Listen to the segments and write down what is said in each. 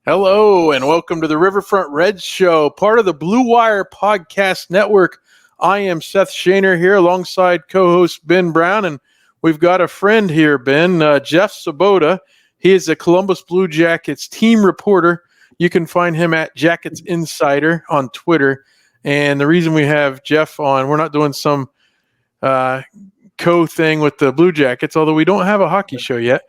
Hello, and welcome to the Riverfront Reds Show, part of the Blue Wire Podcast Network. I am Seth Shaner here alongside co-host Ben Brown, and we've got a friend here, Ben, Jeff Svoboda. He is a Columbus Blue Jackets team reporter. You can find him at Jackets Insider on Twitter. And the reason we have Jeff on, we're not doing some co-thing with the Blue Jackets, although we don't have a hockey show yet.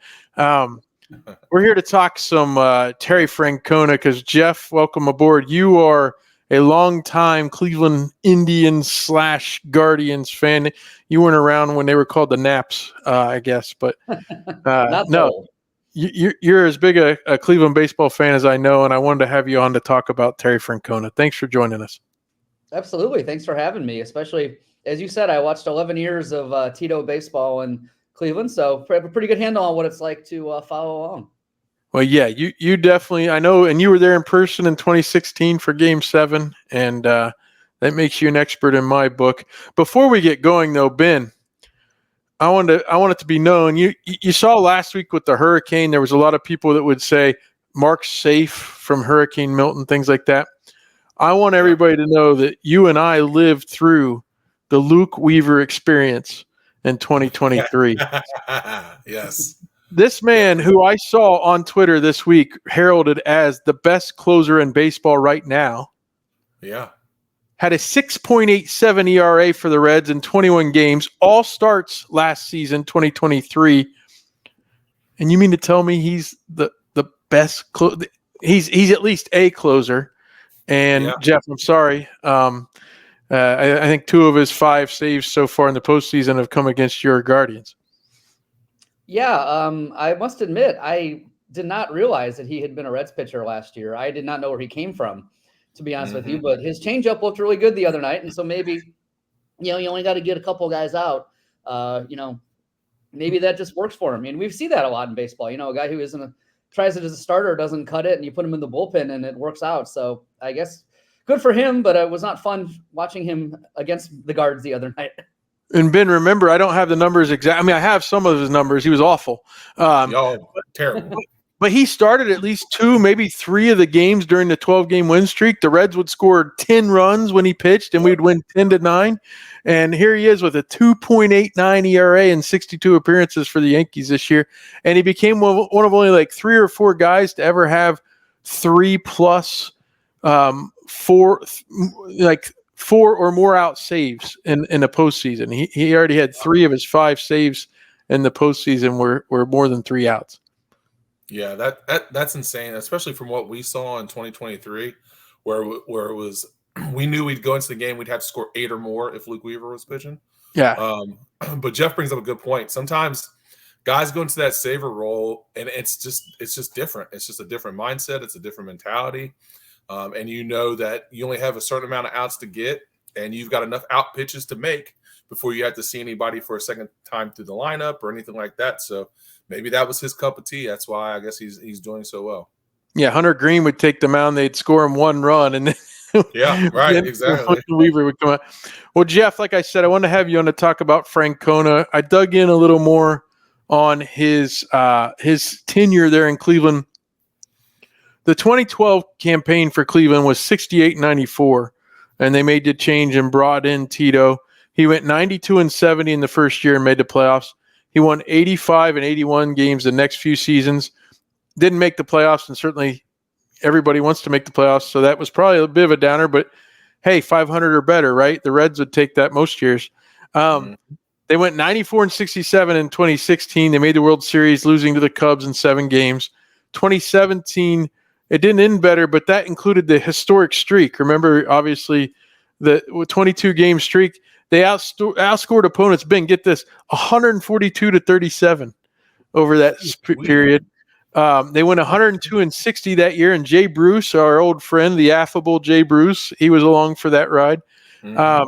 We're here to talk some Terry Francona because, Jeff, welcome aboard. You are a longtime Cleveland Indians / Guardians fan. You weren't around when they were called the Naps, I guess. But no, you're as big a Cleveland baseball fan as I know, and I wanted to have you on to talk about Terry Francona. Thanks for joining us. Absolutely. Thanks for having me, especially, as you said, I watched 11 years of Tito baseball in Cleveland, so I have a pretty good handle on what it's like to follow along. Well, yeah, you definitely, I know, and you were there in person in 2016 for Game 7, and that makes you an expert in my book. Before we get going, though, Ben, I want it to be known, you saw last week with the hurricane, there was a lot of people that would say, Mark's safe from Hurricane Milton, things like that. I want everybody to know that you and I lived through the Luke Weaver experience in 2023. Yes. This man, who I saw on Twitter this week, heralded as the best closer in baseball right now, had a 6.87 ERA for the Reds in 21 games, all starts last season, 2023. And you mean to tell me he's the best he's at least a closer. And Jeff, I'm sorry. I think 2 of his 5 saves so far in the postseason have come against your Guardians. Yeah, I must admit, I did not realize that he had been a Reds pitcher last year. I did not know where he came from, to be honest with you. But his changeup looked really good the other night, and so maybe, you only got to get a couple guys out. Maybe that just works for him. I mean, we see that a lot in baseball. A guy who tries it as a starter, doesn't cut it, and you put him in the bullpen, and it works out. So I guess good for him, but it was not fun watching him against the Guards the other night. And Ben, remember, I don't have the numbers exact. I mean, I have some of his numbers. He was awful. Terrible. But he started at least 2, maybe 3 of the games during the 12-game win streak. The Reds would score 10 runs when he pitched, and we'd win 10-9. And here he is with a 2.89 ERA and 62 appearances for the Yankees this year. And he became one of only like 3 or 4 guys to ever have 3+ 4 or more out saves in the postseason. He already had 3 of his 5 saves in the postseason were more than 3 outs. Yeah, that's insane, especially from what we saw in 2023, where it was we knew we'd go into the game, we'd have to score 8 or more if Luke Weaver was pitching. Yeah. But Jeff brings up a good point. Sometimes guys go into that saver role, and it's just different. It's just a different mindset. It's a different mentality. And you know that you only have a certain amount of outs to get, and you've got enough out pitches to make before you have to see anybody for a second time through the lineup or anything like that. So maybe that was his cup of tea. That's why I guess he's doing so well. Yeah, Hunter Green would take the mound. They'd score him 1 run, and then exactly. Weaver would come out. Well, Jeff, like I said, I want to have you on to talk about Francona. I dug in a little more on his tenure there in Cleveland. The 2012 campaign for Cleveland was 68-94, and they made the change and brought in Tito. He went 92-70 in the first year and made the playoffs. He won 85 and 81 games the next few seasons. Didn't make the playoffs, and certainly everybody wants to make the playoffs, so that was probably a bit of a downer, but hey, 500 or better, right? The Reds would take that most years. They went 94-67 in 2016. They made the World Series, losing to the Cubs in 7 games. 2017, it didn't end better, but that included the historic streak. Remember, obviously, the 22-game streak. They outscored opponents, Ben, get this, 142-37 over that period. They went 102-60 that year, and Jay Bruce, our old friend, the affable Jay Bruce, he was along for that ride. I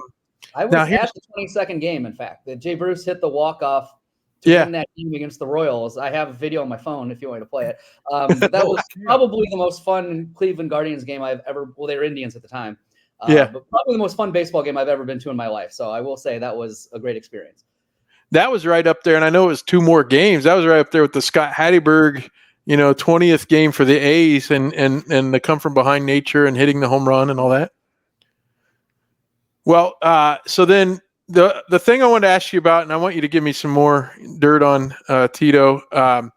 was at the 22nd game, in fact. That Jay Bruce hit the walk-off to win that game against the Royals. I have a video on my phone if you want me to play it. That was probably the most fun Cleveland Guardians game I've ever – well, they were Indians at the time. But probably the most fun baseball game I've ever been to in my life. So I will say that was a great experience. That was right up there, and I know it was 2 more games. That was right up there with the Scott Hatteberg 20th game for the A's and the come from behind nature and hitting the home run and all that. Well, so then the thing I wanted to ask you about, and I want you to give me some more dirt on Tito.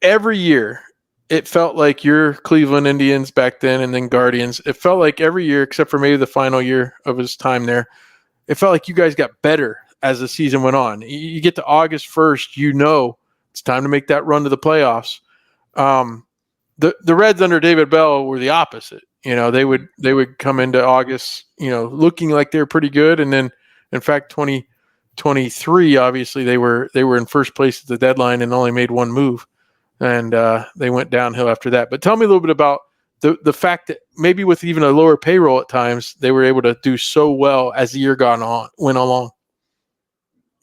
Every year, it felt like your Cleveland Indians back then and then Guardians. It felt like every year, except for maybe the final year of his time there, it felt like you guys got better as the season went on. You get to August 1st, it's time to make that run to the playoffs. The Reds under David Bell were the opposite. They would come into August, looking like they were pretty good, and then in fact 2023, obviously they were in first place at the deadline and only made one move, and they went downhill after that. But tell me a little bit about the fact that maybe with even a lower payroll at times, they were able to do so well as the year went along.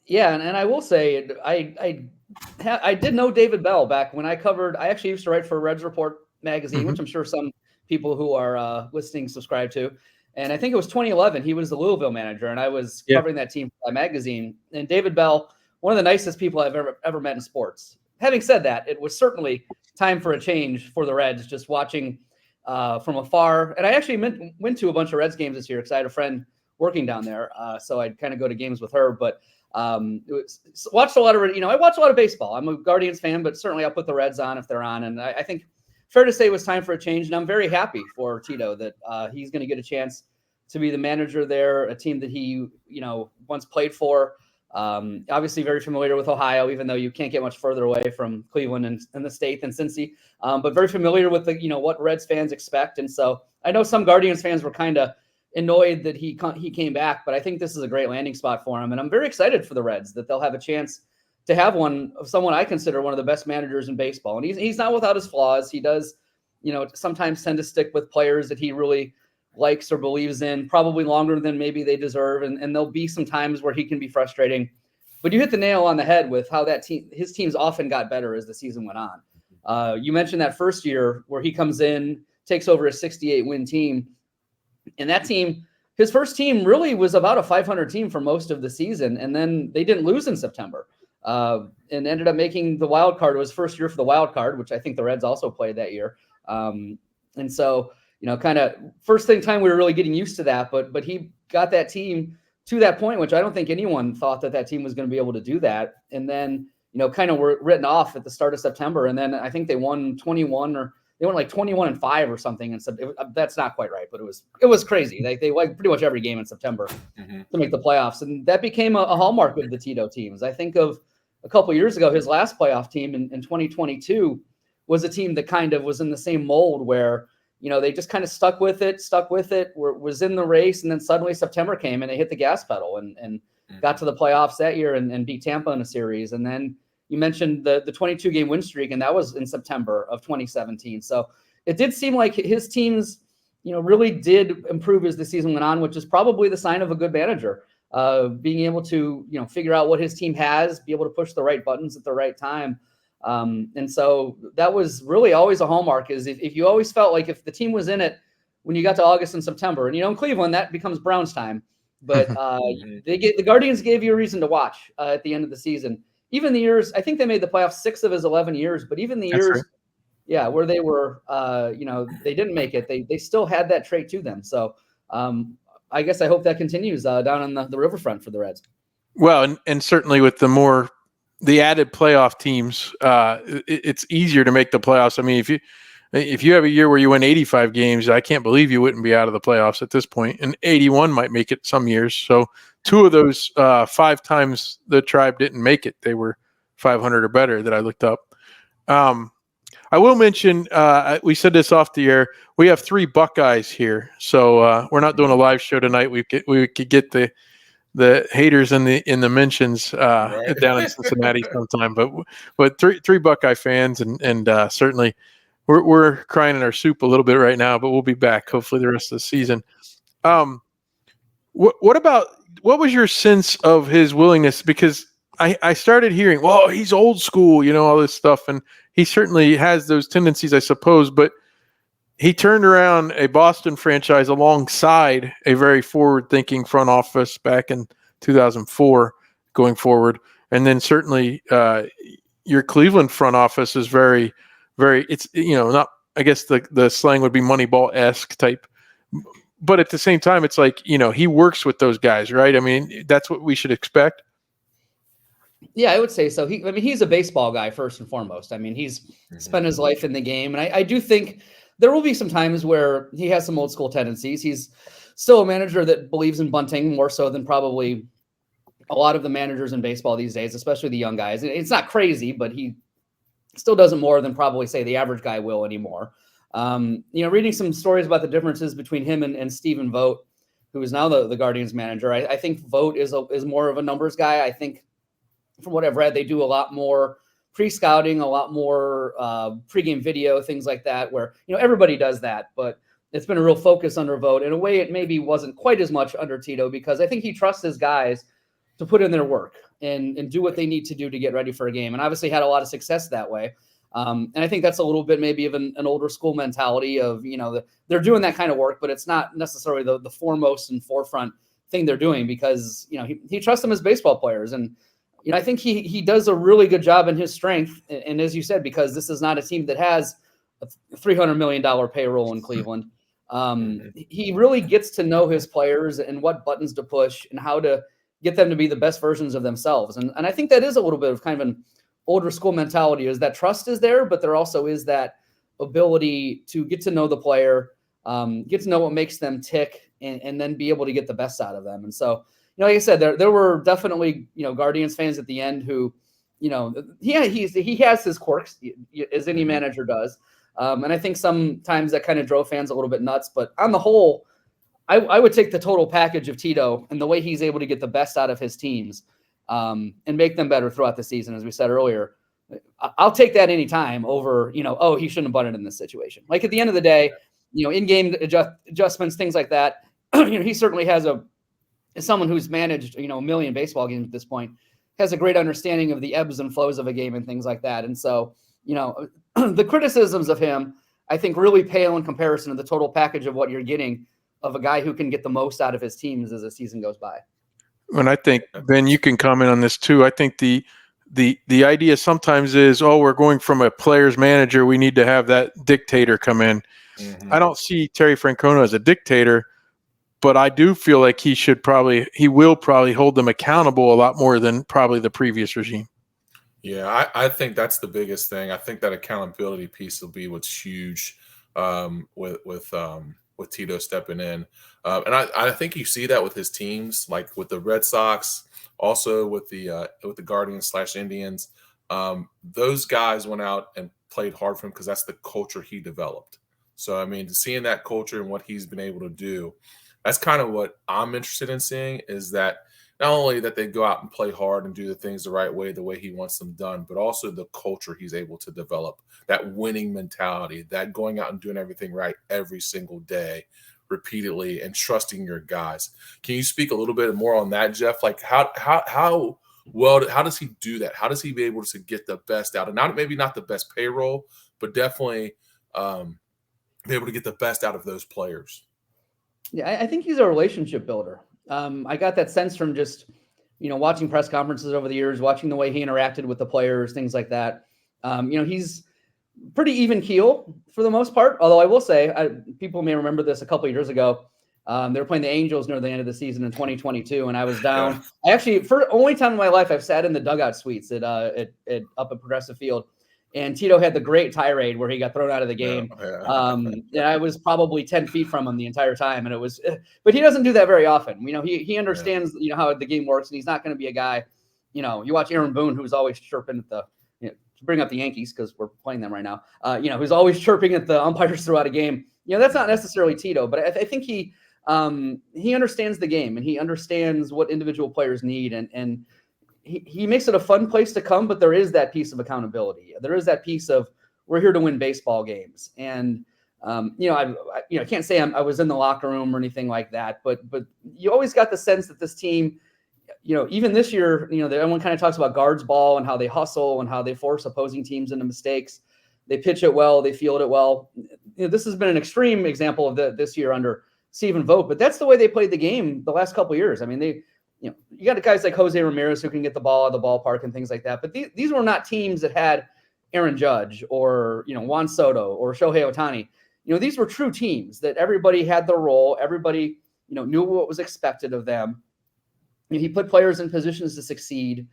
Yeah, and I will say I did know David Bell back when I actually used to write for Reds Report magazine, which I'm sure some people who are listening subscribe to. And I think it was 2011. He was the Louisville manager, and I was covering that team for that magazine. And David Bell, one of the nicest people I've ever met in sports. Having said that, it was certainly time for a change for the Reds, just watching from afar. And I actually went to a bunch of Reds games this year because I had a friend working down there. So I'd kind of go to games with her. But watched a lot of, I watch a lot of baseball. I'm a Guardians fan, but certainly I'll put the Reds on if they're on. And I think fair to say it was time for a change. And I'm very happy for Tito that he's going to get a chance to be the manager there, a team that he, once played for. Obviously very familiar with Ohio, even though you can't get much further away from Cleveland and the state than Cincy, but very familiar with what Reds fans expect. And so I know some Guardians fans were kind of annoyed that he came back, but I think this is a great landing spot for him. And I'm very excited for the Reds that they'll have a chance to have someone I consider one of the best managers in baseball. And he's not without his flaws. He does, sometimes tend to stick with players that he really likes or believes in, probably longer than maybe they deserve. And there'll be some times where he can be frustrating, but you hit the nail on the head with how his teams often got better as the season went on. You mentioned that first year where he comes in, takes over a 68-win team. And that team, his first team really was about a 500 team for most of the season. And then they didn't lose in September and ended up making the wild card. It was first year for the wild card, which I think the Reds also played that year. And so, kind of first time we were really getting used to that, but he got that team to that point, which I don't think anyone thought that team was going to be able to do that. And then, kind of were written off at the start of September. And then I think they won 21 they went like 21-5 or something. And so that's not quite right, but it was crazy. They won pretty much every game in September to make the playoffs. And that became a hallmark of the Tito teams. I think of a couple of years ago, his last playoff team in 2022 was a team that kind of was in the same mold where, they just kind of stuck with it, was in the race. And then suddenly September came and they hit the gas pedal and got to the playoffs that year and beat Tampa in a series. And then you mentioned the 22-game win streak, and that was in September of 2017. So it did seem like his teams, really did improve as the season went on, which is probably the sign of a good manager, being able to, figure out what his team has, be able to push the right buttons at the right time. And so that was really always a hallmark is if you always felt like if the team was in it when you got to August and September, and, in Cleveland, that becomes Browns time, but the Guardians gave you a reason to watch at the end of the season. Even the years, I think they made the playoffs 6 of his 11 years, but even the years, where they were, they didn't make it, they still had that trait to them. So I guess I hope that continues down on the riverfront for the Reds. Well, and certainly with the added playoff teams, it's easier to make the playoffs. I mean, if you have a year where you win 85 games, I can't believe you wouldn't be out of the playoffs at this point. And 81 might make it some years. So 2 of those 5 times the Tribe didn't make it. They were 500 or better that I looked up. I will mention, we said this off the air, we have 3 Buckeyes here. So we're not doing a live show tonight. We could get the haters in the mentions down in Cincinnati sometime. But 3 Buckeye fans and certainly we're crying in our soup a little bit right now, but we'll be back hopefully the rest of the season. What was your sense of his willingness? Because I started hearing, well, he's old school, all this stuff. And he certainly has those tendencies, I suppose. But he turned around a Boston franchise alongside a very forward-thinking front office back in 2004 going forward. And then certainly your Cleveland front office is very very, it's, not, I guess the slang would be Moneyball-esque type. But at the same time, it's like, he works with those guys, right? I mean, that's what we should expect. Yeah, I would say so. He's a baseball guy first and foremost. I mean, he's spent his life in the game. And I do think there will be some times where he has some old school tendencies. He's still a manager that believes in bunting more so than probably a lot of the managers in baseball these days, especially the young guys. It's not crazy, but he still doesn't more than probably say the average guy will anymore. Reading some stories about the differences between him and Stephen Vogt, who is now the Guardians manager. I think Vogt is more of a numbers guy. I think from what I've read, they do a lot more pre-scouting, a lot more pregame video, things like that, where, everybody does that, but it's been a real focus under Vogt. In a way, it maybe wasn't quite as much under Tito, because I think he trusts his guys to put in their work and do what they need to do to get ready for a game. And obviously had a lot of success that way. And I think that's a little bit maybe of an older school mentality of, they're doing that kind of work, but it's not necessarily the foremost and forefront thing they're doing, because, he trusts them as baseball players. And, I think he does a really good job in his strength. And as you said, because this is not a team that has a $300 million payroll in Cleveland, he really gets to know his players and what buttons to push and how to get them to be the best versions of themselves. And I think that is a little bit of kind of an older school mentality, is that trust is there, but there also is that ability to get to know the player, get to know what makes them tick, and then be able to get the best out of them. And so, like I said, there were definitely, Guardians fans at the end who, he has his quirks, as any manager does. And I think sometimes that kind of drove fans a little bit nuts. But on the whole, I would take the total package of Tito and the way he's able to get the best out of his teams and make them better throughout the season, as we said earlier. I'll take that anytime over, he shouldn't have bunted in this situation. Like at the end of the day, in-game adjustments, things like that. He certainly has as someone who's managed, a million baseball games at this point, has a great understanding of the ebbs and flows of a game and things like that. And so, the criticisms of him, I think, really pale in comparison to the total package of what you're getting of a guy who can get the most out of his teams as the season goes by. And I think, Ben, you can comment on this too. I think the idea sometimes is, we're going from a player's manager, we need to have that dictator come in. I don't see Terry Francona as a dictator, but I do feel like he will probably hold them accountable a lot more than probably the previous regime. Yeah, I think that's the biggest thing. I think that accountability piece will be what's huge with Tito stepping in. And I think you see that with his teams, like with the Red Sox, also with the Guardians / Indians. Those guys went out and played hard for him because that's the culture he developed. So, I mean, seeing that culture and what he's been able to do, that's kind of what I'm interested in seeing, is that not only that they go out and play hard and do the things the right way, the way he wants them done, but also the culture he's able to develop, that winning mentality, that going out and doing everything right every single day, repeatedly, and trusting your guys. Can you speak a little bit more on that, Jeff? Like how does he do that? How does he be able to get the best out? And maybe not the best payroll, but definitely be able to get the best out of those players. Yeah, I think he's a relationship builder. I got that sense from just, watching press conferences over the years, watching the way he interacted with the players, things like that. He's pretty even keel for the most part. Although I will say, people may remember this a couple of years ago. They were playing the Angels near the end of the season in 2022, and I was down. I actually, for the only time in my life, I've sat in the dugout suites up at Progressive Field. And Tito had the great tirade where he got thrown out of the game. And I was probably 10 feet from him the entire time. And but he doesn't do that very often. He understands, how the game works, and he's not going to be a guy, you watch Aaron Boone, who's always chirping at to bring up the Yankees because we're playing them right now, who's always chirping at the umpires throughout a game. That's not necessarily Tito, but I think he understands the game, and he understands what individual players need. And he makes it a fun place to come, but there is that piece of accountability. There is that piece of, we're here to win baseball games. And, I can't say I was in the locker room or anything like that, but you always got the sense that this team, even this year, everyone kind of talks about guards ball and how they hustle and how they force opposing teams into mistakes. They pitch it well, they field it well. This has been an extreme example of this year under Stephen Vogt, but that's the way they played the game the last couple of years. I mean, you got guys like Jose Ramirez who can get the ball out of the ballpark and things like that. But these were not teams that had Aaron Judge or, Juan Soto or Shohei Ohtani. These were true teams that everybody had their role. Everybody, knew what was expected of them. He put players in positions to succeed,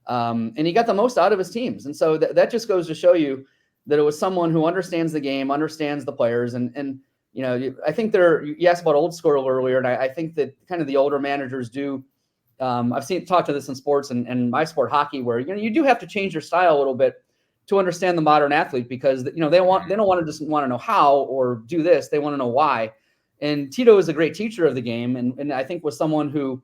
and he got the most out of his teams. And so that just goes to show you that it was someone who understands the game, understands the players. And I think you asked about old school earlier, and I think that kind of the older managers do. I've talked to this in sports and my sport, hockey, where, you do have to change your style a little bit to understand the modern athlete, because, they don't want to just want to know how or do this. They want to know why. And Tito is a great teacher of the game. And I think was someone who,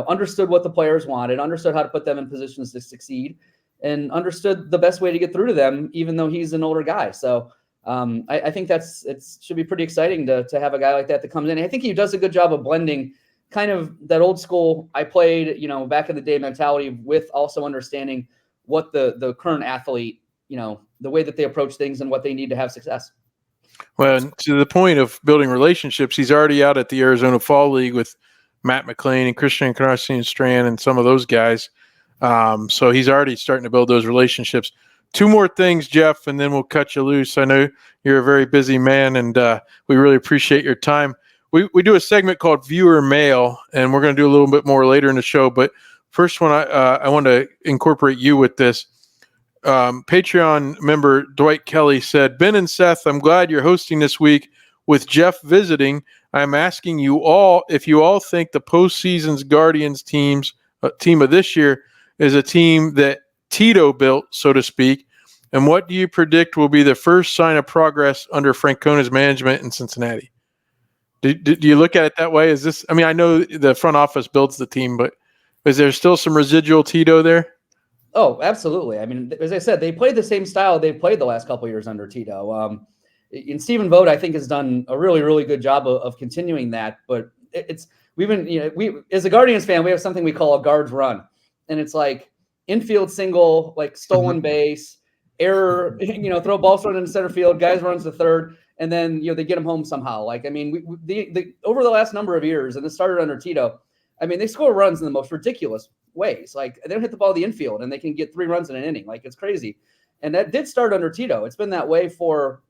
understood what the players wanted, understood how to put them in positions to succeed, and understood the best way to get through to them, even though he's an older guy. So I think it should be pretty exciting to have a guy like that comes in. And I think he does a good job of blending kind of that old school, I played, back in the day mentality, with also understanding what the current athlete, the way that they approach things and what they need to have success. Well, to the point of building relationships, he's already out at the Arizona Fall League with Matt McLean and Christian Strand and some of those guys. So he's already starting to build those relationships. Two more things, Jeff, and then we'll cut you loose. I know you're a very busy man, and we really appreciate your time. We do a segment called Viewer Mail, and we're going to do a little bit more later in the show. But first one, I want to incorporate you with this. Patreon member Dwight Kelly said, Ben and Seth, I'm glad you're hosting this week with Jeff visiting. I'm asking you all if you all think the postseason's Guardians team of this year is a team that Tito built, so to speak, and what do you predict will be the first sign of progress under Francona's management in Cincinnati? Do you look at it that way? I know the front office builds the team, but is there still some residual Tito there? Oh, absolutely. I mean, as I said, they played the same style they've played the last couple of years under Tito. And Stephen Vogt, I think, has done a really, really good job of continuing that. But we as a Guardians fan, we have something we call a guards run, and it's like infield single, like stolen base, error, throw balls thrown into center field, guys runs to third, and then they get them home somehow. Like, I mean, over the last number of years, and it started under Tito, I mean, they score runs in the most ridiculous ways. Like, they don't hit the ball in the infield, and they can get 3 runs in an inning. Like, it's crazy. And that did start under Tito. It's been that way for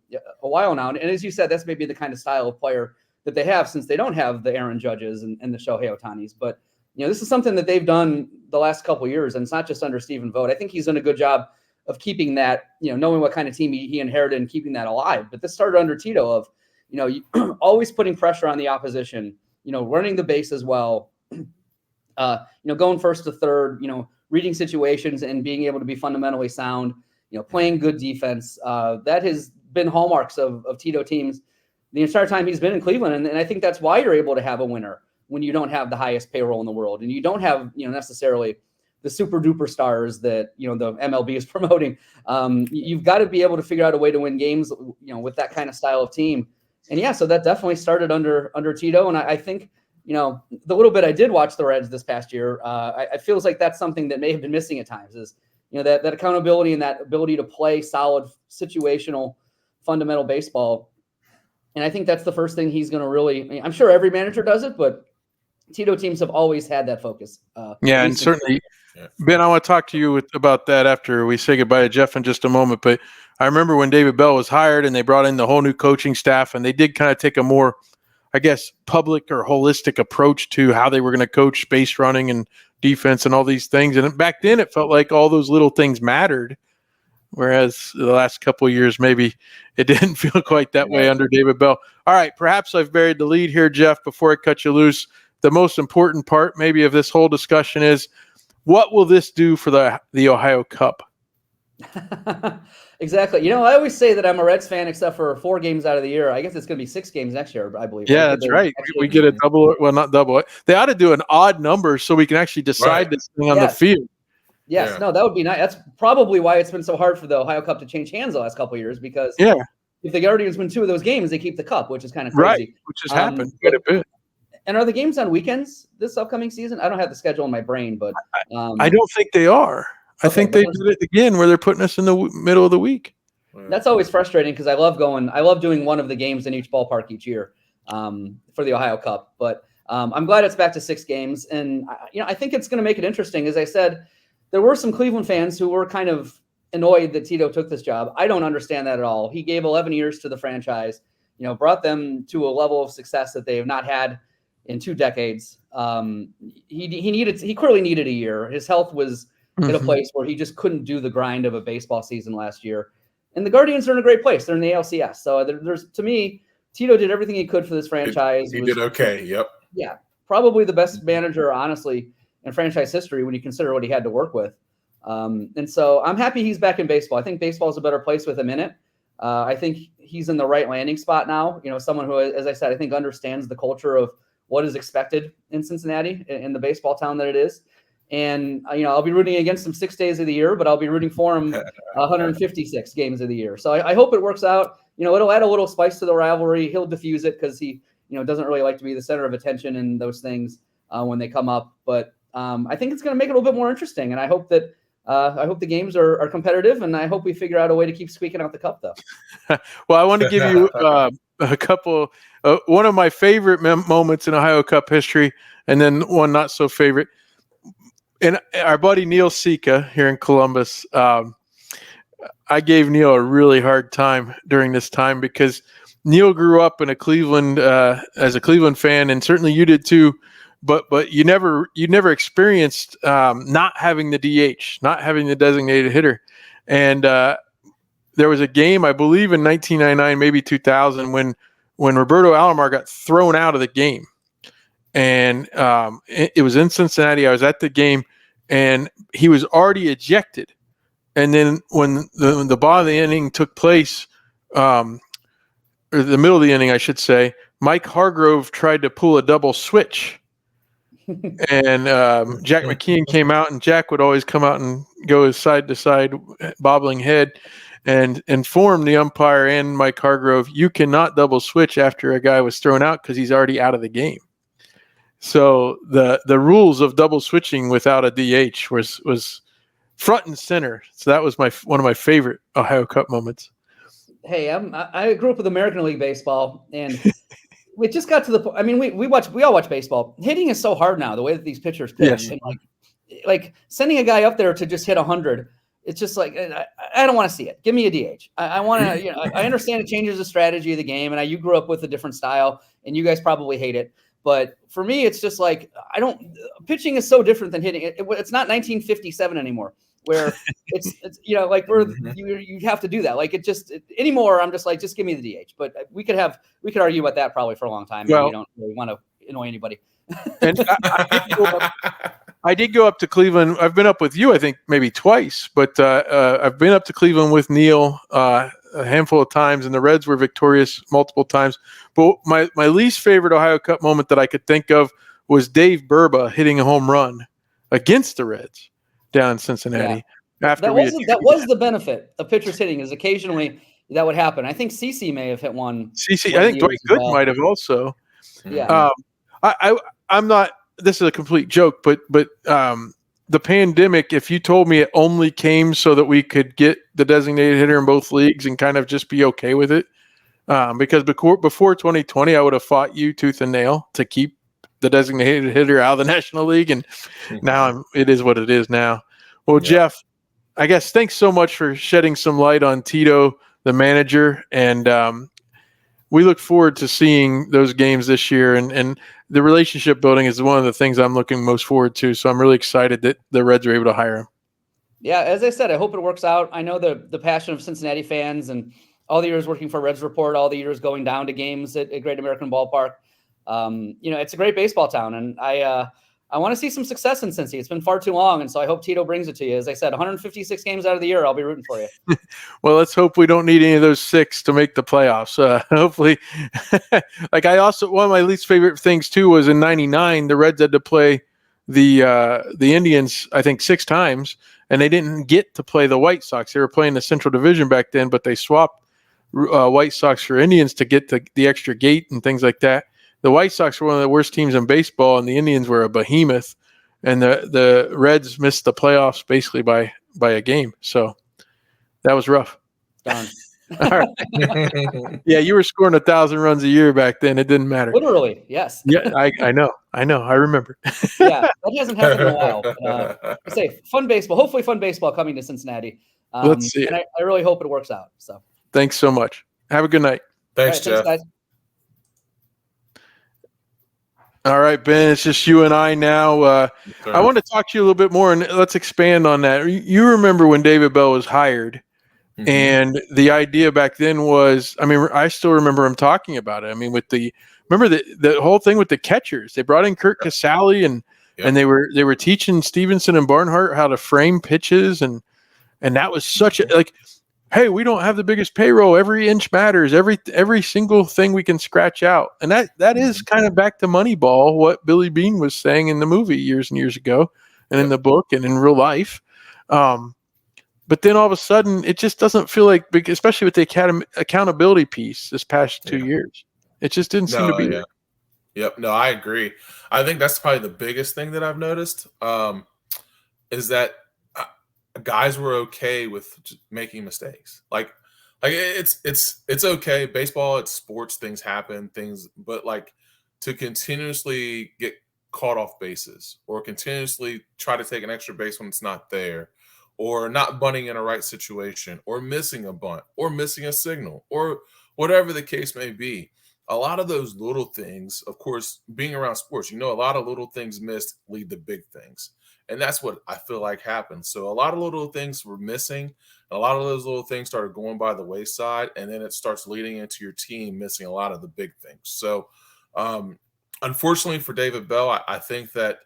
a while now. And as you said, that's maybe the kind of style of player that they have, since they don't have the Aaron Judges and the Shohei Ohtanis. But, this is something that they've done the last couple of years, and it's not just under Stephen Vogt. I think he's done a good job of keeping that, knowing what kind of team he inherited and keeping that alive. But this started under Tito of, always putting pressure on the opposition, running the base as well, going first to third, reading situations and being able to be fundamentally sound, playing good defense. That has been hallmarks of Tito teams the entire time he's been in Cleveland. And I think that's why you're able to have a winner when you don't have the highest payroll in the world, and you don't have, necessarily the super duper stars that, the MLB is promoting. You've got to be able to figure out a way to win games, with that kind of style of team. And yeah, so that definitely started under Tito. And I think, the little bit I did watch the Reds this past year, I feels like that's something that may have been missing at times, is, that accountability and that ability to play solid situational fundamental baseball. And I think that's the first thing he's going to really, I'm sure every manager does it, but Tito teams have always had that focus. And certainly, Ben, I want to talk to you about that after we say goodbye to Jeff in just a moment. But I remember when David Bell was hired and they brought in the whole new coaching staff, and they did kind of take a more, I guess, public or holistic approach to how they were going to coach base running and defense and all these things. And back then it felt like all those little things mattered. Whereas the last couple of years, maybe it didn't feel quite that way under David Bell. All right, perhaps I've buried the lead here, Jeff, before I cut you loose. The most important part maybe of this whole discussion is, what will this do for the Ohio Cup? Exactly. I always say that I'm a Reds fan except for 4 games out of the year. I guess it's going to be 6 games next year, I believe. Yeah, that's right. We get a double. Well, not double. They ought to do an odd number so we can actually decide this thing on the field. Yes. Yeah. No, that would be nice. That's probably why it's been so hard for the Ohio Cup to change hands the last couple of years, because if the Guardians win 2 of those games, they keep the cup, which is kind of crazy. Right, which has happened quite a bit. And are the games on weekends this upcoming season? I don't have the schedule in my brain, but I don't think they are. I think they did it again where they're putting us in the middle of the week. That's always frustrating, because I love doing one of the games in each ballpark each year for the Ohio Cup. But I'm glad it's back to 6 games. And, I think it's going to make it interesting. As I said, there were some Cleveland fans who were kind of annoyed that Tito took this job. I don't understand that at all. He gave 11 years to the franchise, brought them to a level of success that they have not had in 2 decades. He clearly needed a year. His health was in a place where he just couldn't do the grind of a baseball season last year. And the Guardians are in a great place. They're in the ALCS. So there's, to me, Tito did everything he could for this franchise. He did okay. Yep. Yeah. Probably the best manager, honestly, in franchise history when you consider what he had to work with. And so I'm happy he's back in baseball. I think baseball is a better place with him in it. I think he's in the right landing spot now. Someone who, as I said, I think understands the culture of what is expected in Cincinnati, in the baseball town that it is. And, I'll be rooting against him 6 days of the year, but I'll be rooting for him 156 games of the year. So I hope it works out. It'll add a little spice to the rivalry. He'll diffuse it because he, doesn't really like to be the center of attention and those things when they come up. But I think it's going to make it a little bit more interesting. And I hope that the games are competitive, and I hope we figure out a way to keep squeaking out the cup, though. Well, I want to give you a couple. One of my favorite moments in Ohio Cup history, and then one not so favorite. And our buddy Neil Sika here in Columbus, I gave Neil a really hard time during this time because Neil grew up in Cleveland as a Cleveland fan, and certainly you did too. But you never experienced not having the DH, not having the designated hitter. And there was a game, I believe, in 1999, maybe 2000, when Roberto Alomar got thrown out of the game. And it was in Cincinnati. I was at the game, and he was already ejected. And then when the bottom of the inning took place, or the middle of the inning, I should say, Mike Hargrove tried to pull a double switch. And Jack McKeon came out, and Jack would always come out and go side to side, bobbling head, and inform the umpire and Mike Hargrove, you cannot double switch after a guy was thrown out because he's already out of the game. So the rules of double switching without a DH was front and center. So that was one of my favorite Ohio Cup moments. Hey, I grew up with American League Baseball, and we just got to the point. I mean, we all watch baseball. Hitting is so hard now, the way that these pitchers pitch. Yes. And like sending a guy up there to just hit 100, it's just like, I don't want to see it. Give me a DH. I want to, I understand it changes the strategy of the game, and you grew up with a different style, and you guys probably hate it. But for me, it's just like, pitching is so different than hitting. It's not 1957 anymore, where it's like you have to do that. Like anymore, I'm just like, just give me the DH. But we could argue about that probably for a long time. Well, we don't really want to annoy anybody. And I did go up to Cleveland. I've been up with you, I think, maybe twice, but I've been up to Cleveland with Neil a handful of times, and the Reds were victorious multiple times. But my least favorite Ohio Cup moment that I could think of was Dave Burba hitting a home run against the Reds down in Cincinnati. Yeah. That was the benefit of pitchers hitting, is occasionally that would happen. I think CeCe may have hit one. CeCe, I think Dwight Good might have also. Yeah. I'm not. This is a complete joke, but the pandemic, if you told me it only came so that we could get the designated hitter in both leagues and kind of just be okay with it, because before 2020, I would have fought you tooth and nail to keep the designated hitter out of the National League, and now it is what it is now. Well, yeah. Jeff, I guess thanks so much for shedding some light on Tito, the manager, and we look forward to seeing those games this year, and the relationship building is one of the things I'm looking most forward to. So I'm really excited that the Reds are able to hire him. Yeah, as I said, I hope it works out. I know the passion of Cincinnati fans, and all the years working for Reds Report, all the years going down to games at Great American Ballpark. It's a great baseball town, and I want to see some success in Cincy. It's been far too long, and so I hope Tito brings it to you. As I said, 156 games out of the year, I'll be rooting for you. Well, let's hope we don't need any of those 6 to make the playoffs. Hopefully, one of my least favorite things too was in '99, the Reds had to play the Indians, I think 6 times, and they didn't get to play the White Sox. They were playing the Central Division back then, but they swapped White Sox for Indians to get the extra gate and things like that. The White Sox were one of the worst teams in baseball, and the Indians were a behemoth, and the Reds missed the playoffs basically by a game. So that was rough. Done. All right. Yeah, you were scoring 1,000 runs a year back then. It didn't matter. Literally, yes. Yeah, I know. I remember. Yeah, that hasn't happened in a while. I say fun baseball. Hopefully, fun baseball coming to Cincinnati. Let's see it. And I really hope it works out. So thanks so much. Have a good night. Thanks, right, Jeff. thanks, guys. All right, Ben, it's just you and I now. I want to talk to you a little bit more, and let's expand on that. You remember when David Bell was hired, and the idea back then was, I mean, I still remember him talking about it. I mean, remember the whole thing with the catchers. They brought in Kurt Casale, and they were teaching Stevenson and Barnhart how to frame pitches, and that was such a, like, hey, we don't have the biggest payroll. Every inch matters. Every single thing we can scratch out. And that is kind of back to Moneyball, what Billy Beane was saying in the movie years and years ago, and in the book and in real life. But then all of a sudden, it just doesn't feel like, especially with the accountability piece this past 2 years. It just didn't seem to be there. Yep. No, I agree. I think that's probably the biggest thing that I've noticed, is that guys were okay with making mistakes. Like it's okay. Baseball, it's sports, things happen, but like to continuously get caught off bases or continuously try to take an extra base when it's not there, or not bunting in a right situation, or missing a bunt, or missing a signal, or whatever the case may be. A lot of those little things, of course, being around sports, a lot of little things missed lead to big things. And that's what I feel like happened. So a lot of little things were missing. A lot of those little things started going by the wayside, and then it starts leading into your team missing a lot of the big things. So unfortunately for David Bell, I think that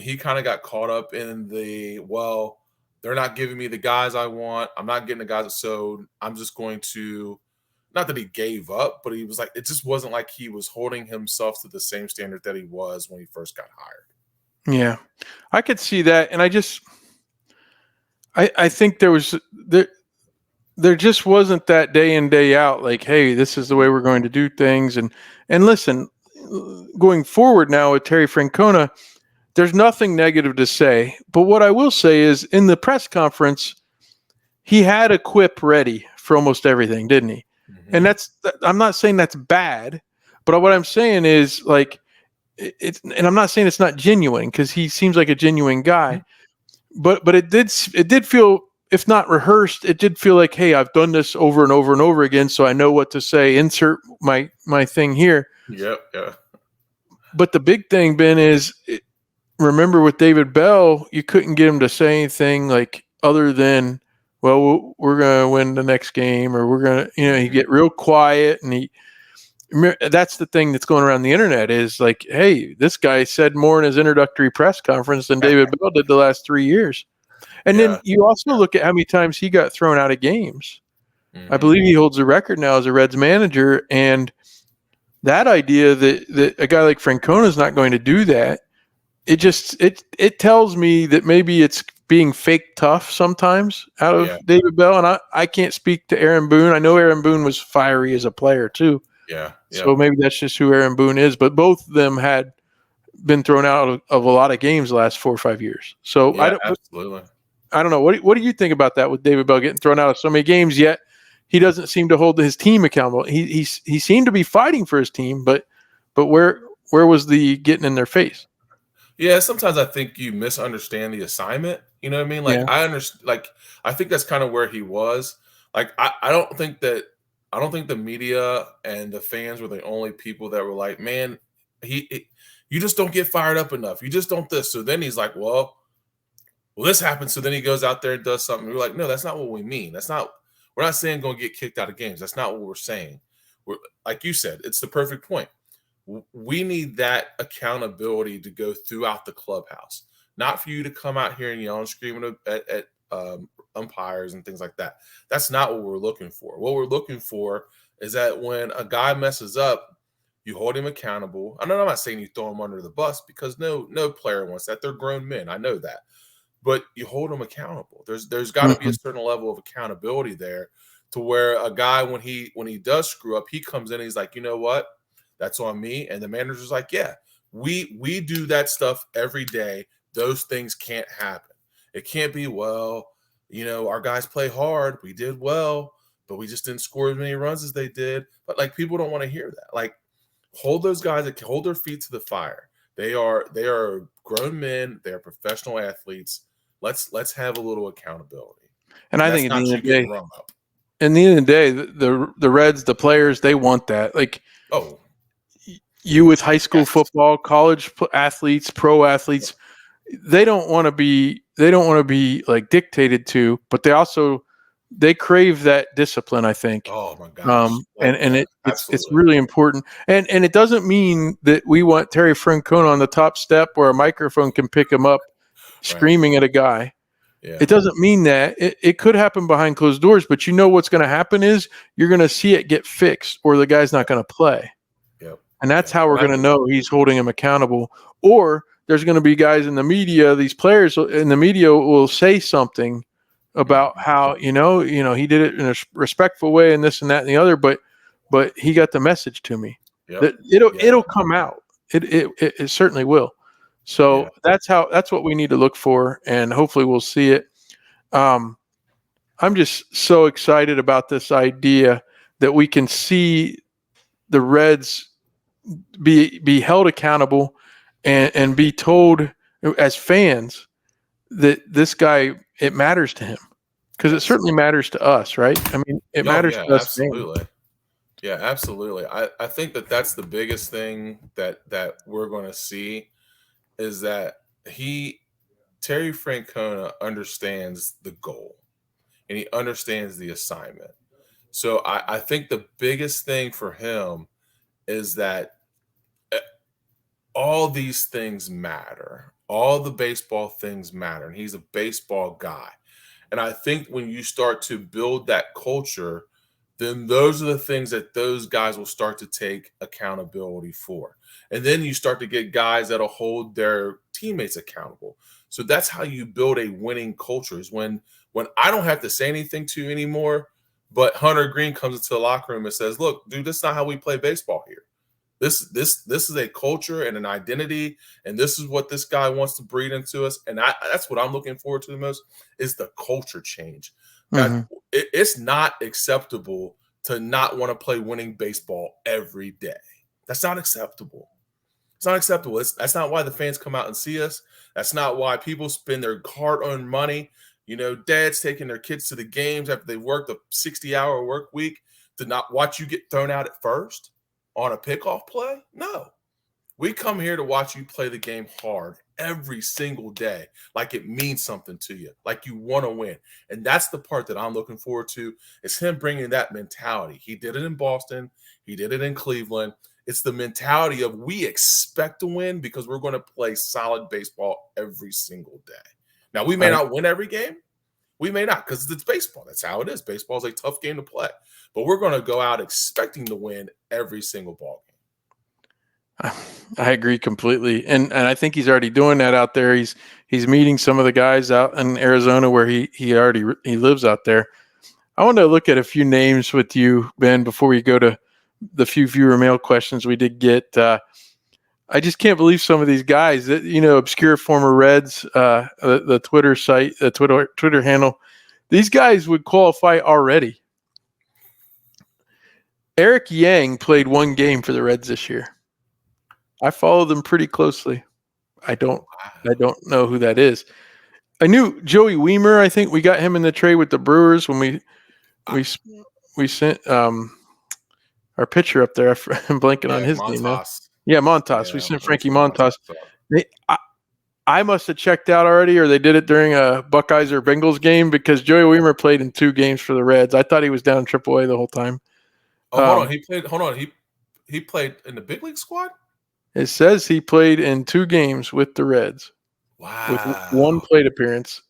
he kind of got caught up in they're not giving me the guys I want. I'm not getting the guys. So I'm just going to, not that he gave up, but he was like, it just wasn't like he was holding himself to the same standard that he was when he first got hired. Yeah, I could see that. And I think there just wasn't that day in, day out, like, hey, this is the way we're going to do things. And listen, going forward now with Terry Francona, there's nothing negative to say. But what I will say is, in the press conference, he had a quip ready for almost everything, didn't he? Mm-hmm. And I'm not saying that's bad, but what I'm saying is, like, and I'm not saying it's not genuine, because he seems like a genuine guy, but it did feel, if not rehearsed, it did feel like, hey, I've done this over and over and over again, so I know what to say. Insert my thing here. Yep. Yeah. But the big thing, Ben, is, remember with David Bell, you couldn't get him to say anything like other than, well, we're gonna win the next game, or we're gonna, he get real quiet, and that's the thing that's going around the internet, is like, hey, this guy said more in his introductory press conference than David Bell did the last 3 years. And then you also look at how many times he got thrown out of games. Mm-hmm. I believe he holds the record now as a Reds manager. And that idea that a guy like Francona is not going to do that, it tells me that maybe it's being fake tough sometimes out of David Bell. And I can't speak to Aaron Boone. I know Aaron Boone was fiery as a player too. Yeah. So maybe that's just who Aaron Boone is. But both of them had been thrown out of a lot of games the last 4 or 5 years. So absolutely. I don't know. What do you think about that, with David Bell getting thrown out of so many games, yet he doesn't seem to hold his team accountable? He seemed to be fighting for his team, but where was the getting in their face? Yeah, sometimes I think you misunderstand the assignment. You know what I mean? Like, I understand. Like, I think that's kind of where he was. Like, I don't think the media and the fans were the only people that were like, man, you just don't get fired up enough. You just don't this. So then he's like, well, this happened. So then he goes out there and does something. We're like, no, that's not what we mean. We're not saying going to get kicked out of games. That's not what we're saying. We're, like you said, it's the perfect point. We need that accountability to go throughout the clubhouse, not for you to come out here and yell and scream at umpires and things like that. That's not what we're looking for. What we're looking for is that when a guy messes up, you hold him accountable. I'm not saying you throw him under the bus, because no player wants that. They're grown men. I know that. But you hold them accountable. There's got to be a certain level of accountability there, to where a guy, when he does screw up, he comes in and he's like, you know what? That's on me. And the manager's like, yeah, we do that stuff every day. Those things can't happen. It can't be, well, our guys play hard. We did well, but we just didn't score as many runs as they did. But like, people don't want to hear that. Like, hold those guys, hold their feet to the fire. They are grown men. They are professional athletes. Let's have a little accountability. And I think at the end of the day, the Reds, the players, they want that. Like, you with high school football, college athletes, pro athletes, they don't want to be like dictated to, but they crave that discipline, I think. Oh my gosh. It's really important. And it doesn't mean that we want Terry Francona on the top step where a microphone can pick him up screaming at a guy. Yeah. It doesn't mean that. It could happen behind closed doors, but you know what's going to happen is you're going to see it get fixed or the guy's not going to play. Yep. And that's how we're going to know he's holding him accountable. Or there's going to be guys in the media, these players in the media will say something about how, he did it in a respectful way and this and that and the other, but he got the message to me. Yep. It'll come out. It certainly will. So that's what we need to look for, and hopefully we'll see it. I'm just so excited about this idea that we can see the Reds be held accountable and be told as fans that this guy, it matters to him, because it certainly matters to us, right? I mean, it matters to us. Absolutely. Fans. Yeah, absolutely. I think that's the biggest thing that we're going to see is that Terry Francona understands the goal and he understands the assignment. So I think the biggest thing for him is that all these things matter. All the baseball things matter. And he's a baseball guy. And I think when you start to build that culture, then those are the things that those guys will start to take accountability for. And then you start to get guys that'll hold their teammates accountable. So that's how you build a winning culture, is when I don't have to say anything to you anymore, but Hunter Green comes into the locker room and says, look, dude, that's not how we play baseball here. This is a culture and an identity, and this is what this guy wants to breed into us. And that's what I'm looking forward to the most, is the culture change. Mm-hmm. It's not acceptable to not want to play winning baseball every day. That's not acceptable. It's not acceptable. That's not why the fans come out and see us. That's not why people spend their hard-earned money. Dads taking their kids to the games after they've worked a 60-hour work week to not watch you get thrown out at first on a pickoff play? No. We come here to watch you play the game hard every single day, like it means something to you, like you want to win. And that's the part that I'm looking forward to, is him bringing that mentality. He did it in Boston. He did it in Cleveland. It's the mentality of, we expect to win because we're going to play solid baseball every single day. Now, we may not win every game. We may not, because it's baseball. That's how it is. Baseball is a tough game to play. But we're going to go out expecting to win every single ball game. I agree completely. And I think he's already doing that out there. He's meeting some of the guys out in Arizona where he lives out there. I want to look at a few names with you, Ben, before we go to the few viewer mail questions we did get. I just can't believe some of these guys that, obscure former Reds, the Twitter site, the Twitter handle. These guys would qualify already. Eric Yang played one game for the Reds this year. I followed them pretty closely. I don't know who that is. I knew Joey Weimer. I think we got him in the trade with the Brewers when we sent our pitcher up there. I'm blanking on his name now. Yeah, Montas. We sent Frankie Montas. I must have checked out already, or they did it during a Buckeyes or Bengals game, because Joey Weimer played in 2 games for the Reds. I thought he was down in AAA the whole time. Oh, hold on. He played in the big league squad? It says he played in 2 games with the Reds. Wow. With 1 plate appearance,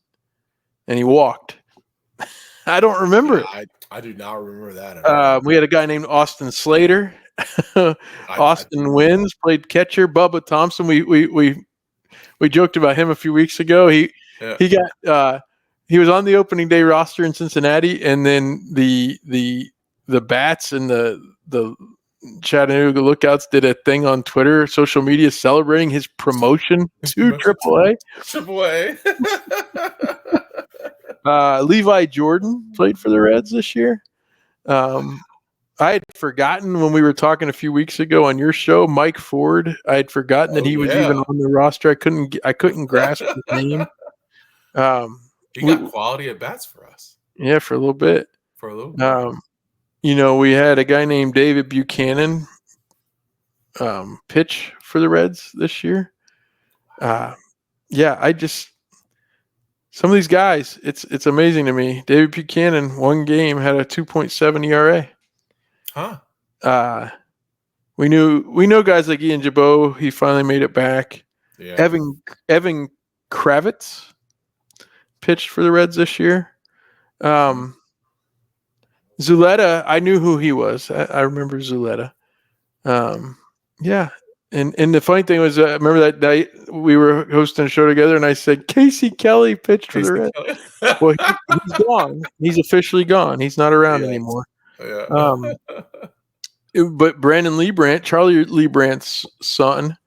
and he walked. I don't remember it. I do not remember that at all. We had a guy named Austin Slater. Austin Wins played catcher. Bubba Thompson. We joked about him a few weeks ago. He was on the opening day roster in Cincinnati, and then the Bats and the Chattanooga Lookouts did a thing on Twitter, social media, celebrating his promotion to AAA. Levi Jordan played for the Reds this year. I had forgotten when we were talking a few weeks ago on your show, Mike Ford. I had forgotten that he was even on the roster. I couldn't grasp his name. He got quality at bats for us. Yeah, for a little bit. You know, we had a guy named David Buchanan pitch for the Reds this year. Yeah, some of these guys, it's amazing to me. David Buchanan, one game, had a 2.7 ERA. Huh. We know guys like Ian Jabot. He finally made it back. Yeah. Evan Kravitz pitched for the Reds this year. Zuleta, I knew who he was. I remember Zuleta. Yeah. And the funny thing was, remember that night we were hosting a show together, and I said Casey Kelly pitched for the Reds. Well, he's gone. He's officially gone. He's not around anymore. Yeah. But Brandon Liebrandt, Charlie Liebrandt's son,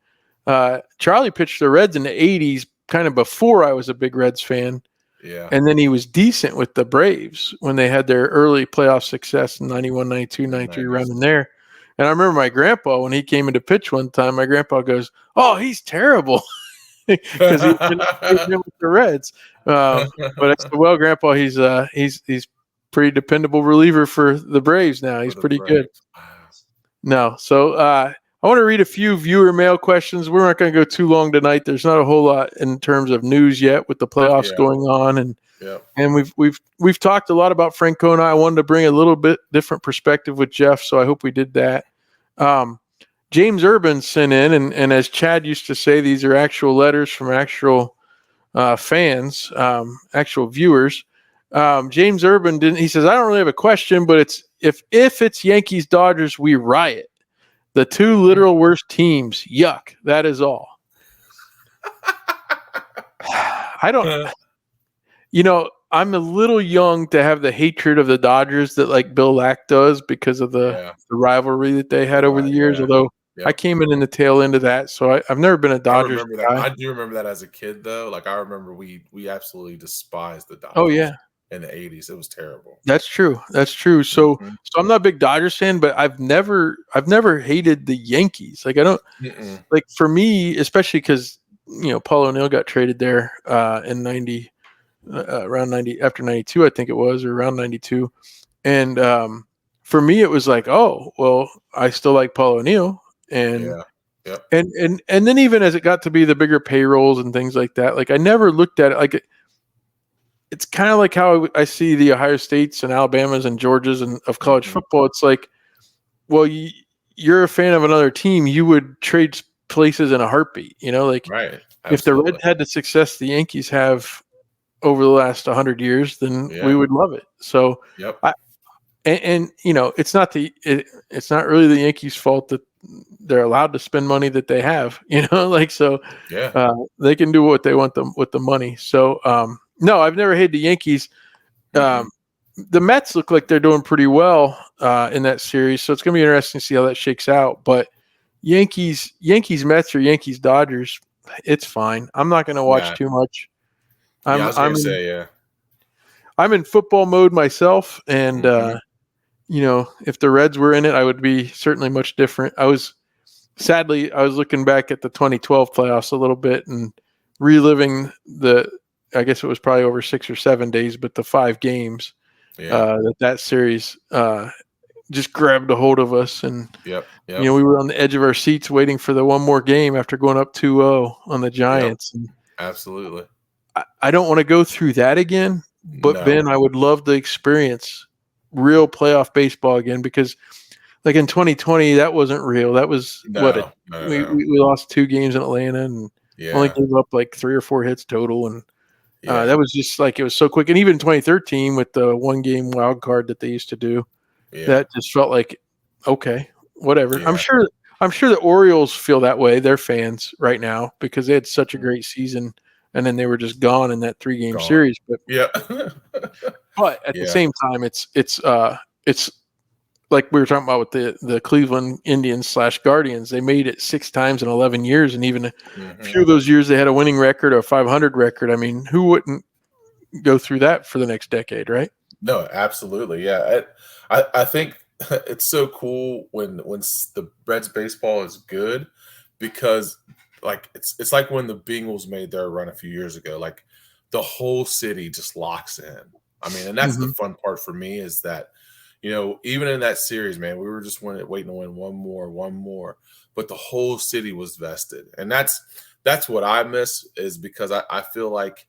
Charlie pitched the Reds in the 80s, kind of before I was a big Reds fan. Yeah. And then he was decent with the Braves when they had their early playoff success in 91, 92, 93, around in there. And I remember my grandpa, when he came into pitch one time, my grandpa goes, "Oh, he's terrible." Because he's been with the Reds. But I said, "Well, Grandpa, he's pretty dependable reliever for the Braves now. He's pretty good." No. So I want to read a few viewer mail questions. We're not going to go too long tonight. There's not a whole lot in terms of news yet with the playoffs going on, and we've talked a lot about Francona. I wanted to bring a little bit different perspective with Jeff, so I hope we did that. James Urban sent in, and as Chad used to say, these are actual letters from actual fans, actual viewers. James Urban didn't. He says, "I don't really have a question, but it's if it's Yankees Dodgers, we riot. The two literal worst teams. Yuck. That is all." I don't. I'm a little young to have the hatred of the Dodgers that like Bill Lack does because of the rivalry that they had over the years. Although I came in the tail end of that, so I've never been a Dodgers guy. I do remember that as a kid, though. Like I remember we absolutely despised the Dodgers. Oh yeah. In the 80s, it was terrible. That's true. So I'm not a big Dodgers fan, but I've never hated the Yankees. Like I don't like, for me, especially because Paul O'Neill got traded there in 90, around 90, after 92, I think it was, or around 92, and for me it was like, oh well, I still like Paul O'Neill, and and then even as it got to be the bigger payrolls and things like that, like I never looked at it like. It's kind of like how I see the Ohio States and Alabamas and Georgias and of college football. It's like, well, you're a fan of another team, you would trade places in a heartbeat. Right. If the Reds had the success the Yankees have over the last 100 years, then we would love it. So, it's not it's not really the Yankees' fault that they're allowed to spend money that they have. They can do what they want them with the money. So. No, I've never hated the Yankees. The Mets look like they're doing pretty well in that series, so it's going to be interesting to see how that shakes out. But Yankees Mets or Yankees Dodgers, it's fine. I'm not going to watch too much. I'm in football mode myself, and if the Reds were in it, I would be certainly much different. I was looking back at the 2012 playoffs a little bit and reliving I guess it was probably over 6 or 7 days, but the 5 games that series just grabbed a hold of us. And, we were on the edge of our seats waiting for the one more game after going up 2-0 on the Giants. Yep. Absolutely. I don't want to go through that again, but Ben, I would love to experience real playoff baseball again, because like in 2020, that wasn't real. That was we lost 2 games in Atlanta and only gave up like 3 or 4 hits total. And, that was just like, it was so quick. And even 2013 with the 1-game wild card that they used to do, that just felt like, okay, whatever. I'm sure the Orioles feel that way. They're fans right now because they had such a great season, and then they were just gone in that 3-game series. But but at the same time, it's like we were talking about with the Cleveland Indians / Guardians. They made it 6 times in 11 years, and even a few of those years they had a winning record or a 500 record. I mean, who wouldn't go through that for the next decade, right? No, absolutely, yeah. I think it's so cool when the Reds baseball is good, because like it's like when the Bengals made their run a few years ago. Like the whole city just locks in. I mean, and that's the fun part for me is that, even in that series, man, we were just waiting to win one more, but the whole city was vested. And that's what I miss, is because I feel like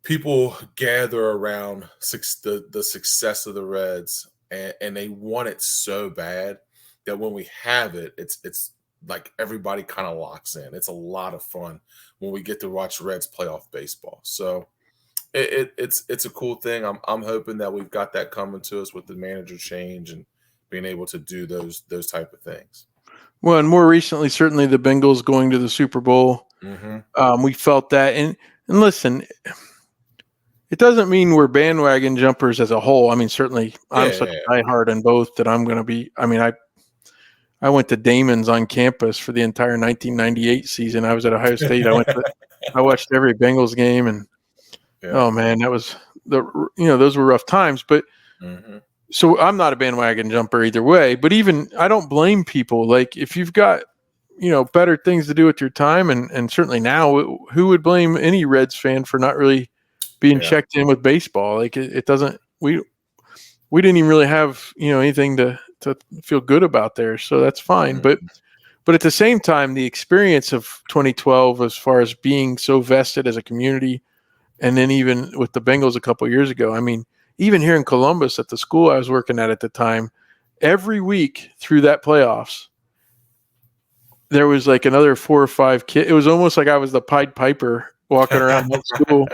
people gather around the success of the Reds, and they want it so bad that when we have it, it's like everybody kind of locks in. It's a lot of fun when we get to watch Reds playoff baseball. So it's a cool thing. I'm hoping that we've got that coming to us with the manager change and being able to do those type of things. Well, and more recently, certainly the Bengals going to the Super Bowl. We felt that. And listen, it doesn't mean we're bandwagon jumpers as a whole. I mean, certainly I'm such a diehard in both that I'm going to be. I mean, I went to Damon's on campus for the entire 1998 season. I was at Ohio State. I watched every Bengals game, and oh man, that was those were rough times. But so I'm not a bandwagon jumper either way. But even I don't blame people. Like if you've got better things to do with your time, and certainly now, who would blame any Reds fan for not really being checked in with baseball? Like it doesn't. We didn't even really have anything to feel good about there, so that's fine. But at the same time, the experience of 2012, as far as being so vested as a community, and then even with the Bengals a couple of years ago, I mean, even here in Columbus at the school I was working at the time, every week through that playoffs, there was like another 4 or 5 kids. It was almost like I was the Pied Piper walking around that school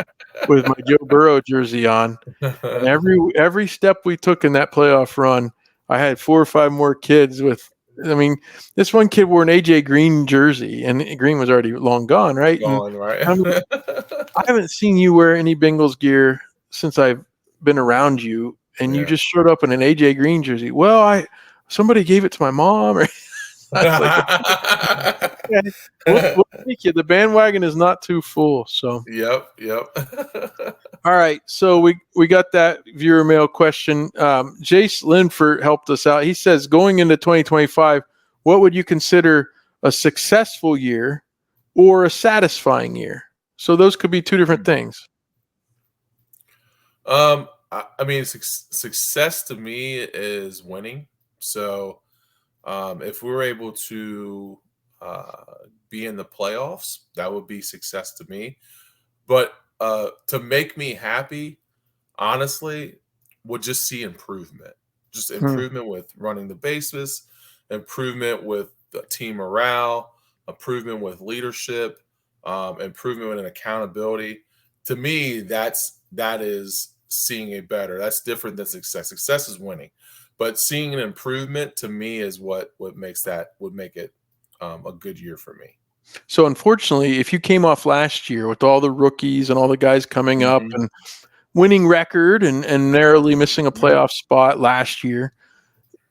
with my Joe Burrow jersey on. And every step we took in that playoff run, I had 4 or 5 more kids with. I mean, this one kid wore an AJ Green jersey, and Green was already long gone, right? Right. I haven't seen you wear any Bengals gear since I've been around you, and you just showed up in an AJ Green jersey. Well, somebody gave it to my mom, or we'll take you. The bandwagon is not too full. So Yep. All right, so we got that viewer mail question. Jace Linford helped us out. He says, going into 2025, what would you consider a successful year or a satisfying year? So those could be two different things. I mean, success to me is winning. So if we were able to be in the playoffs, that would be success to me. But to make me happy, honestly, would just see improvement. Just improvement with running the bases, improvement with the team morale, improvement with leadership, improvement in accountability. To me, that is seeing a better. That's different than success. Success is winning, but seeing an improvement to me is what would make it a good year for me. So unfortunately, if you came off last year with all the rookies and all the guys coming up and winning record and narrowly missing a playoff spot last year,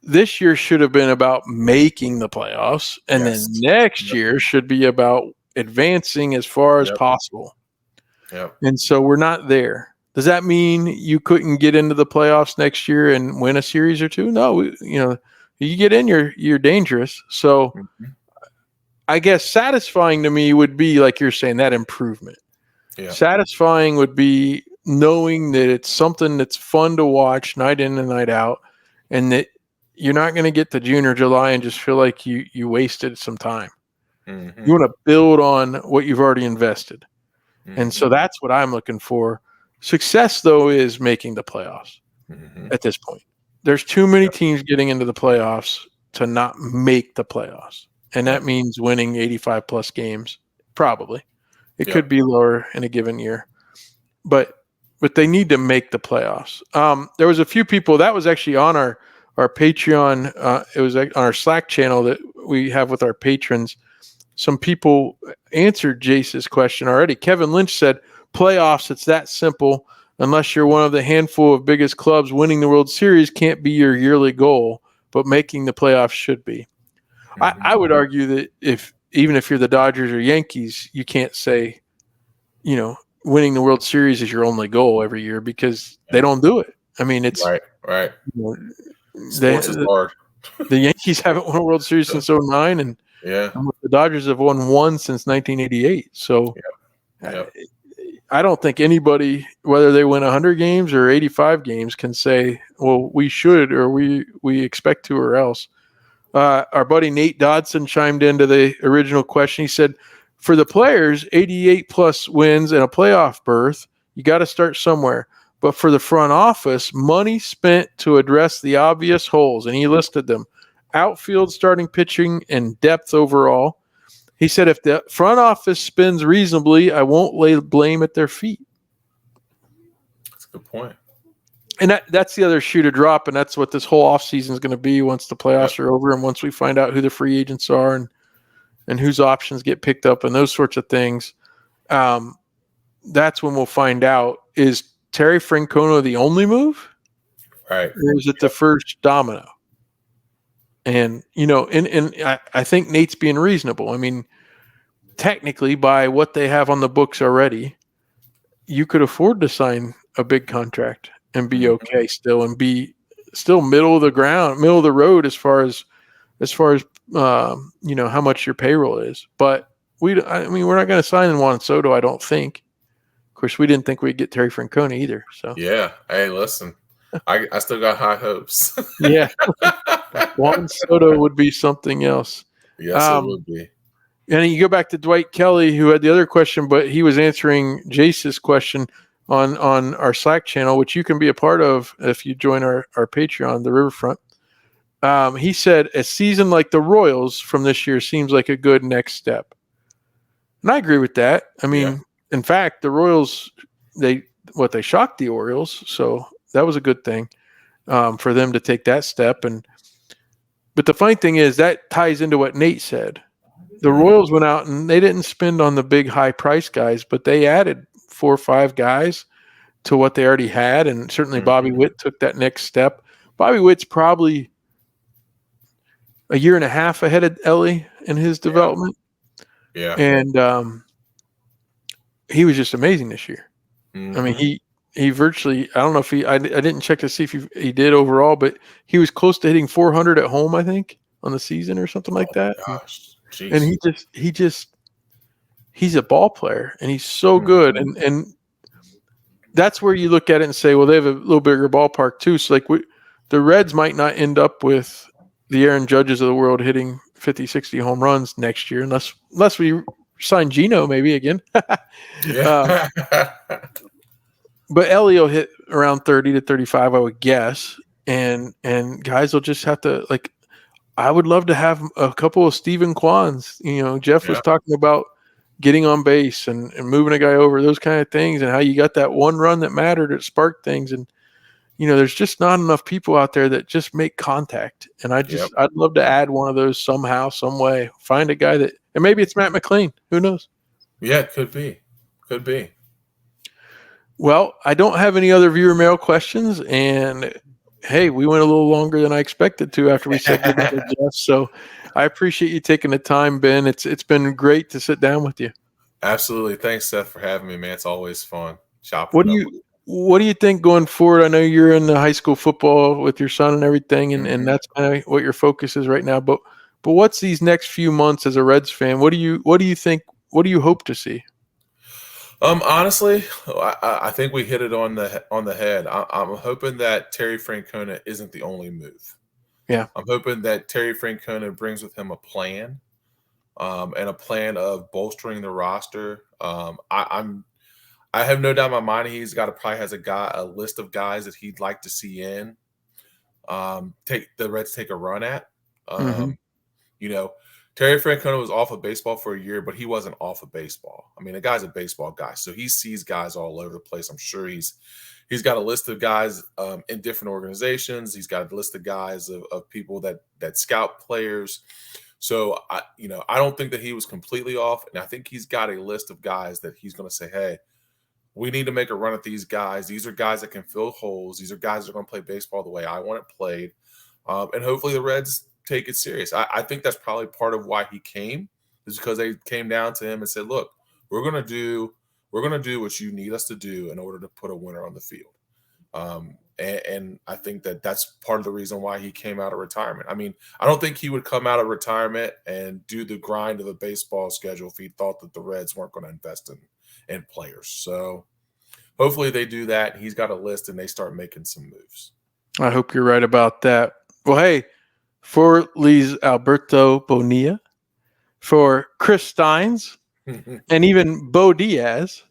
this year should have been about making the playoffs, and then next year should be about advancing as far as possible. And so we're not there. Does that mean you couldn't get into the playoffs next year and win a series or two? No, you get in, you're dangerous. So I guess satisfying to me would be, like you're saying, that improvement. Satisfying would be knowing that it's something that's fun to watch night in and night out, and that you're not going to get to June or July and just feel like you wasted some time. You want to build on what you've already invested. And so that's what I'm looking for. Success, though, is making the playoffs at this point. There's too many teams getting into the playoffs to not make the playoffs. And that means winning 85-plus games, probably. It could be lower in a given year. But they need to make the playoffs. There was a few people, that was actually on our Patreon. It was on our Slack channel that we have with our patrons. Some people answered Jace's question already. Kevin Lynch said, playoffs, it's that simple. Unless you're one of the handful of biggest clubs, winning the World Series can't be your yearly goal, but making the playoffs should be. I would argue that even if you're the Dodgers or Yankees, you can't say, winning the World Series is your only goal every year, because they don't do it. I mean, it's right. Sports is hard. The Yankees haven't won a World Series since 2009, and the Dodgers have won one since 1988. So I don't think anybody, whether they win 100 games or 85 games, can say, well, we should or we expect to or else. Our buddy Nate Dodson chimed into the original question. He said, for the players, 88 plus wins and a playoff berth, you got to start somewhere. But for the front office, money spent to address the obvious holes, and he listed them: outfield, starting pitching, and depth overall. He said, if the front office spends reasonably, I won't lay blame at their feet. That's a good point. And that's the other shoe to drop, and that's what this whole offseason is going to be once the playoffs are over and once we find out who the free agents are and whose options get picked up and those sorts of things. That's when we'll find out, is Terry Francona the only move? Right. Or is it the first domino? And, I think Nate's being reasonable. I mean, technically, by what they have on the books already, you could afford to sign a big contract and be okay still and be still middle of the road as far as how much your payroll is. But we're not going to sign in Juan Soto, I don't think. Of course, we didn't think we'd get Terry Francona either. So yeah. Hey, listen, I still got high hopes. Yeah. Juan Soto would be something else. Yes, it would be. And you go back to Dwight Kelly, who had the other question, but he was answering Jace's question on our Slack channel, which you can be a part of if you join our Patreon, the Riverfront. He said, a season like the Royals from this year seems like a good next step. And I agree with that. I mean, in fact, the Royals, they shocked the Orioles. So that was a good thing for them to take that step. But the funny thing is that ties into what Nate said. The Royals went out and they didn't spend on the big high price guys, but they added 4 or 5 guys to what they already had. And certainly Bobby Witt took that next step. Bobby Witt's probably a year and a half ahead of Ellie in his development. Yeah. And he was just amazing this year. I mean, he virtually, I don't know if I didn't check to see if he did overall, but he was close to hitting 400 at home, I think, on the season or something like that. Gosh. Jeez. And he's a ball player and he's so good. And that's where you look at it and say, well, they have a little bigger ballpark too. So like the Reds might not end up with the Aaron Judges of the world hitting 50, 60 home runs next year, unless we sign Gino maybe again. Yeah. But Ellie will hit around 30 to 35, I would guess. And guys will just have to, like, I would love to have a couple of Stephen Kwans. Jeff was talking about getting on base and moving a guy over, those kind of things, and how you got that one run that mattered, it sparked things. And, there's just not enough people out there that just make contact. And I'd love to add one of those somehow, some way. Find a guy that, and maybe it's Matt McLean. Who knows? Yeah, it could be. Could be. Well, I don't have any other viewer mail questions, and hey, we went a little longer than I expected to after we said goodbye to Jeff. So I appreciate you taking the time, Ben. It's been great to sit down with you. Absolutely. Thanks, Seth, for having me, man. It's always fun shopping. What do you think going forward? I know you're in the high school football with your son and everything, and that's kind of what your focus is right now. But what's these next few months as a Reds fan? What do you think? What do you hope to see? Honestly, I think we hit it on the head. I'm hoping that Terry Francona isn't the only move. Yeah. I'm hoping that Terry Francona brings with him a plan, and a plan of bolstering the roster. I have no doubt in my mind he's probably has a list of guys that he'd like to see in. Take the Reds take a run at. Terry Francona was off of baseball for a year, but he wasn't off of baseball. I mean, the guy's a baseball guy, so he sees guys all over the place. I'm sure he's got a list of guys in different organizations. He's got a list of guys of people that scout players. So I don't think that he was completely off, and I think he's got a list of guys that he's going to say, hey, we need to make a run at these guys. These are guys that can fill holes. These are guys that are going to play baseball the way I want it played, and hopefully the Reds take it serious. I think that's probably part of why he came, is because they came down to him and said, look, we're going to do what you need us to do in order to put a winner on the field. And I think that's part of the reason why he came out of retirement. I mean, I don't think he would come out of retirement and do the grind of the baseball schedule if he thought that the Reds weren't going to invest and players. So hopefully they do that. He's got a list and they start making some moves. I hope you're right about that. Well, hey, for Luis Alberto Bonilla, for Chris Steins, and even Bo Diaz.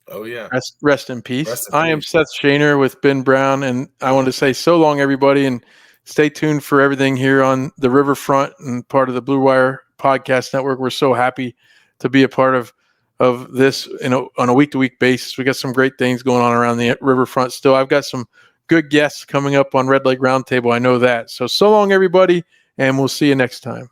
Oh, yeah. Rest in peace. I am Seth Shaner with Ben Brown, and I want to say so long, everybody, and stay tuned for everything here on the Riverfront and part of the Blue Wire Podcast Network. We're so happy to be a part of this on a week-to-week basis. We got some great things going on around the Riverfront still. I've got some good guests coming up on Red Leg Roundtable. I know that. So long, everybody, and we'll see you next time.